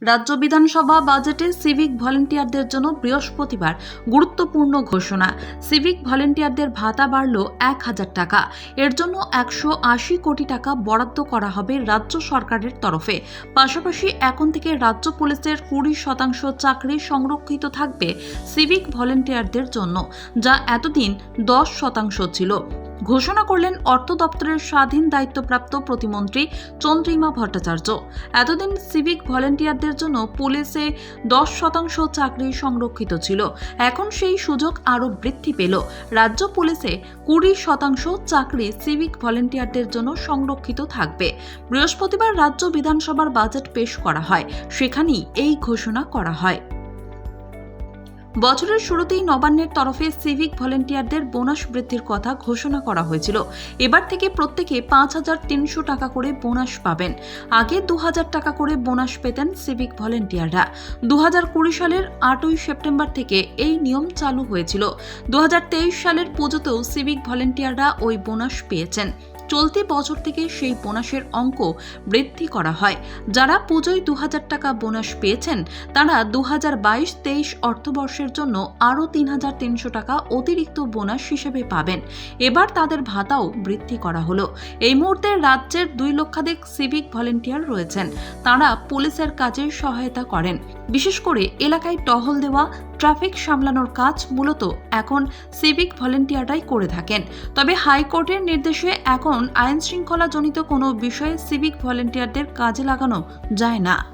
রাজ্য বিধানসভা বাজেটে সিভিক ভলেন্টিয়ারদের জন্য বৃহস্পতিবার গুরুত্বপূর্ণ ঘোষণা। সিভিক ভলেন্টিয়ারদের ভাতা বাড়ল ১,০০০ টাকা। এর জন্য ১৮০ কোটি টাকা বরাদ্দ করা হবে রাজ্য সরকারের তরফে। পাশাপাশি এখন থেকে রাজ্য পুলিশের ২০% চাকরি সংরক্ষিত থাকবে সিভিক ভলেন্টিয়ারদের জন্য, যা এতদিন ১০% ছিল। ঘোষণা করলেন অর্থ দপ্তরের স্বাধীন দায়িত্বপ্রাপ্ত প্রতিমন্ত্রী চন্দ্রিমা ভট্টাচার্য। এতদিন সিভিক ভলেন্টিয়ারদের জন্য পুলিশে ১০% চাকরি সংরক্ষিত ছিল। এখন সেই সুযোগ আরও বৃদ্ধি পেল। রাজ্য পুলিশে ২০% চাকরি সিভিক ভলেন্টিয়ারদের জন্য সংরক্ষিত থাকবে। বৃহস্পতিবার রাজ্য বিধানসভার বাজেট পেশ করা হয়, সেখানেই এই ঘোষণা করা হয়। বছরের শুরুতেই নবান্নের তরফে সিভিক ভলেন্টিয়ারদের বোনাস বৃদ্ধির কথা ঘোষণা করা হয়েছিল। এবার থেকে প্রত্যেকে ৫,৩০০ টাকা করে বোনাস পাবেন। আগে ২,০০০ টাকা করে বোনাস পেতেন সিভিক ভলেন্টিয়াররা। ২০২০ সালের ৮ই সেপ্টেম্বর থেকে এই নিয়ম চালু হয়েছিল। ২০২৩ সালের পুজোতেও সিভিক ভলেন্টিয়াররা ওই বোনাস পেয়েছেন। চলতি বছর থেকে সেই বোনাসের অঙ্ক বৃদ্ধি করা হয়। যারা পুজোয় ২,০০০ টাকা বোনাস পেয়েছেন, তারা ২০২২-২৩ অর্থবর্ষের জন্য আরও ৩,৩০০ টাকা অতিরিক্ত বোনাস হিসেবে পাবেন। এবার তাদের ভাতাও বৃদ্ধি করা হলো। এই মুহূর্তে রাজ্যের ২ লক্ষাধিক সিভিক ভলেন্টিয়ার রয়েছেন। তারা পুলিশের কাজে সহায়তা করেন। বিশেষ করে এলাকায় টহল দেওয়া, ট্রাফিক সামলানোর কাজ মূলত এখন সিভিক ভলেন্টিয়াররাই করে থাকেন। তবে হাইকোর্টের নির্দেশে এখন আইন শৃঙ্খলা জনিত কোনো বিষয়ে সিভিক ভলেন্টিয়ারদের কাজে লাগানো যায় না।